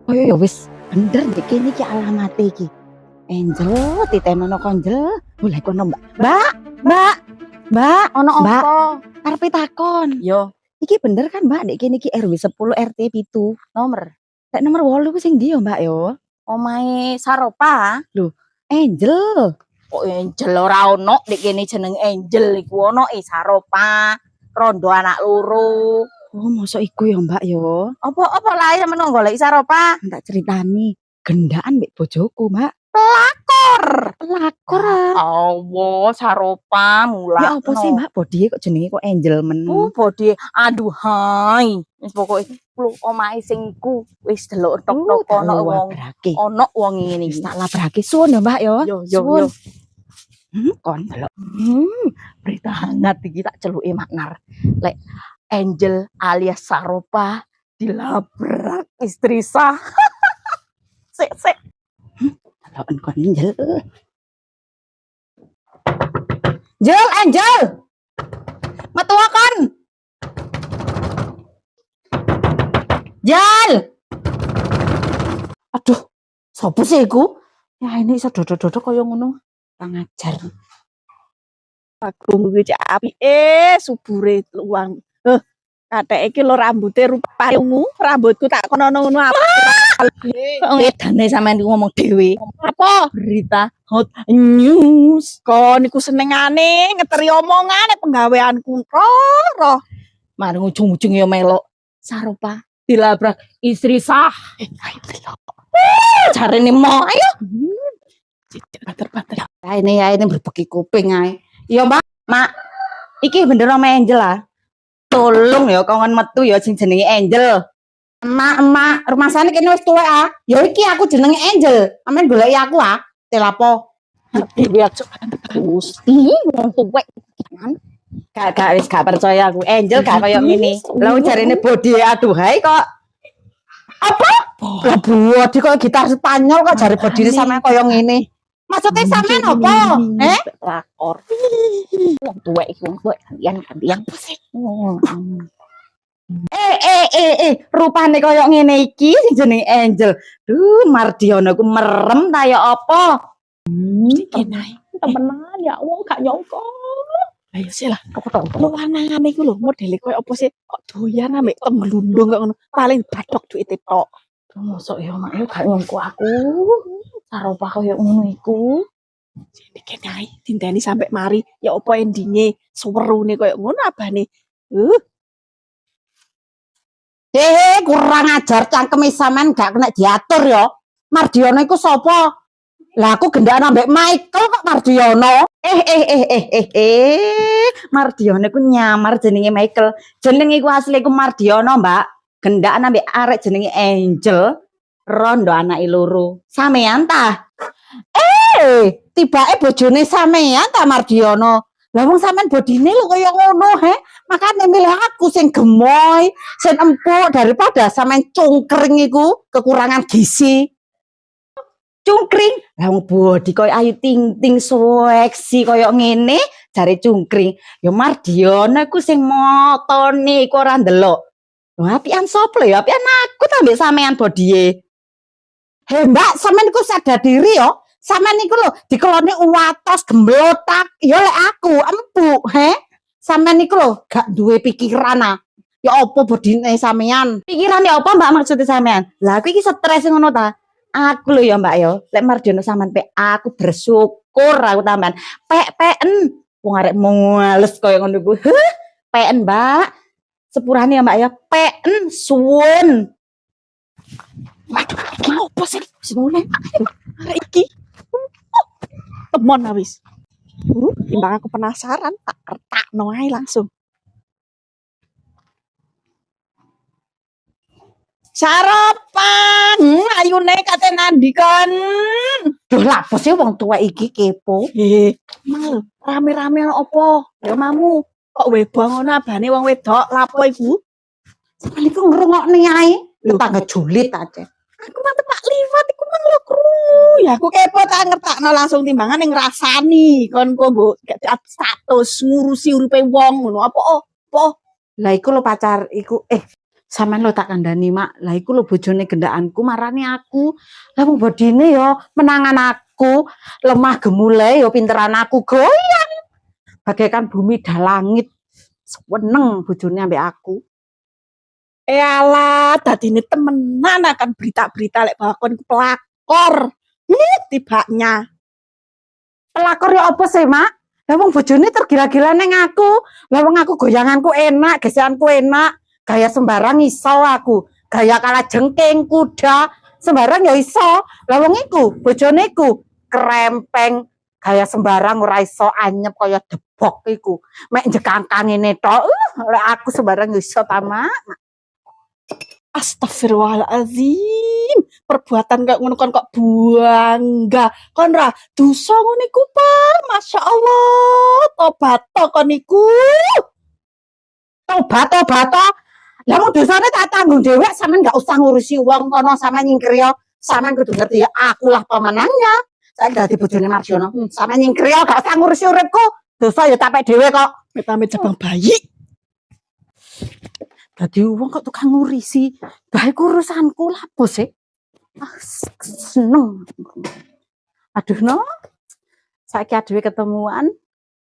Oh ya wis bener dek kene iki alamate iki. Angel titenono konjel. Boleh kono Mbak. Mbak, Ono Mbak, apa? arepe takon. Yo, Iki bener kan Mbak dek kene iki RW 10 RT 7. nomor. Lek nomor 8 ku sing ndi yo Mbak yo? Omahe Saropa. Angel. Kok Angel ora ono nek kene jeneng Angel iku ono Saropa. Rondo anak loro. Oh, mosok iku ya Mbak yo. Apa lae sampeyan golek Saropa? Tak ceritani gendaan mbek bojoku, Mbak. Pelakor. Allah, Saropa mulak. Ya apa sih Mbak bodie kok jenenge kok Angel men. Bodi aduh hai. Wis pokoke omahe sing iku wis delok tok-tok ono wong. Ono wong ngene Wis iki. tak labrake suwun ya Mbak yo. Yo. Kon delok. Berita hangat iki tak celuke maknar. Lek Angel alias Saropa dilabrak istri sah. Sik. Deloken kon Angel. Angel. Metu kon. Jal. Aduh, sapa sih iku? Ya ini iso dodok-dodok kaya ngono. Pangajar. Agung kuwi cek apik subure luang. Kathek iki lho rambute rupane ungu, rambutku tak kono ngono apa. Edane sampean ngomong dhewe. Apa? Berita hot news. Kon niku senengane ngeteri omongane penggaweanku roh. Mari ujung-ujung ya melok Saropa dilabrak istri sah. Jarene mo ayo. Bater-bater. Ya ini berbeki kuping ae. Ya Mbak, Mak. Iki bener sama Angel lah. Tolong ya kongon metu ya sing jenenge Angel. Emak, rumah sana kene wis tuwek ah. Ya iki aku jenenge Angel. Amen goleki aku ah. Telapo. Lihat Gusti wong tuwek kan. Gak percaya aku. Angel gak koyo ngene. Lah jarene body aduhai kok. Apa? Lah body kok gitar Spanyol kok jare bodine sampe koyo ngene. Maksudnya sampean apa? Lakor. Wong tuwek iki wong tuwek gantian. Rupane koyo ngene iki sing jenenge Angel. Duh, Mardiono ku merem ta ya apa? Temenan ya wong gak nyangka. Ayo sih lah. Lu lanangane iku lho modele koyo apa sih? Kok doyan ambek temglundung kok ngono. Paling badok duwite tok. Mosok ya mak yo gak nyongko aku. Saropa koyo ngono iku. Jadi kenai tindani sampai mari ya apa endinge suwerune koyo ngono abane. Kurang ajar cangkeme sampean gak kena diatur ya. Mardiono iku sapa? Lah aku gendaan ambek Michael kok Mardiono. Mardiono iku nyamar jenenge Michael. Jenenge iku asli iku Mardiono, Mbak. Gendaan ambek arek jenenge Angel. Rondo anake loro. Sampean ta? Tibake bojone sampean ta Mardiono. Lah wong sampean bodine lho kaya ngono, Makane milih aku sing gemoy, sing empuk daripada sampean cungkring iku kekurangan gizi. Cungkring, lah wong bodi koyo ayu ting-ting seksi koyo ngene, jare cungkring. Ya Mardiono iku sing motone iku ora ndelok. Lho apian sapa lho ya? Apian aku ta mbek sampean bodie. Mbak, sampean iku sadar diri ya. Sampean iku lho dikelone uwatos gemblotak. Ya lek aku empuk, Sampean iku lho gak duwe pikiran ah. Ya apa bodine sampean? Pikirane apa Mbak maksudnya sampean? Lah aku iki stres ngono ta. Aku lho ya Mbak ya, lek Mardiono sampean pe aku bersyukur aku tambahan. Peken wong arek males koyo ngono ku. Peken Mbak. Sepurane ya Mbak ya, peken suwun. Waduh, iki opo sih? Wis mulai. Arek iki. Temon wis. Timbang aku penasaran tak kertakno ae langsung. Saropa, ayune kate nandi kon. Duh lapo sih wong tua iki kepo. Mal, rame-rame opo? Ya mamu. Kok webong ngono abane wong wedok lapo iku? Sampeyan iku ngrungokne ae. Tetangga julid aja. Aku mah tak liwat iku mang lho krungu. Ya aku kepo tak ngertakno langsung timbangan ning ngrasani kon kok mbok status ngurusi uripe wong ngono apa? Lah iku lho pacar iku Sampeyan lo tak kandhani, Mak. Lah iku lho bojone gendakanku marani aku. Lah wong bodine yo menangan aku, lemah gemule yo pinteran aku goyang. Bagaikan bumi dan langit. Seneng bojone ambek aku. Alah, dadine temenan akan berita-berita lek bahwa kon pelakor. Tibanya. Pelakor ya apa sih, Mak? Lah wong bojone tergila-gila neng aku. Lah wong aku goyanganku enak, gesekanku enak. Gaya sembarang iso aku. Gaya kala jengking, kuda, sembarang ya iso. Lah wong iku, bojone iku krempeng, gaya sembarang ora iso anyep kaya debok iku. Mek njekangkang ngene tok. Lek aku sembarang ya iso ta, Mak. Astagfirullahalazim. Perbuatan kayak ngono kon kok bangga. Kon ra dosa ngono iku, Pak. Masya Allah. Tobat kon iku. Tobat. Lah mau dosane tak tanggung dhewe, sampean enggak usah ngurusi wong kono sampean nyingkir yo. Sampean kudu ngerti ya, akulah pemenangnya. Saya dadi bojone Marjono. Sampean nyingkir yo, gak usah ngurusi uripku. Dosa ya tapek dhewe kok. Metame jabang bayi. Dadi wong kok tukang ngurisi. Bae urusanku lah bos e. Seneng. Aduh no. Saiki adewe ketemuan.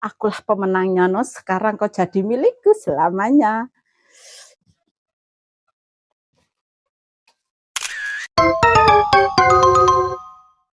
Akulah pemenangnya no. Sekarang kau jadi milikku selamanya.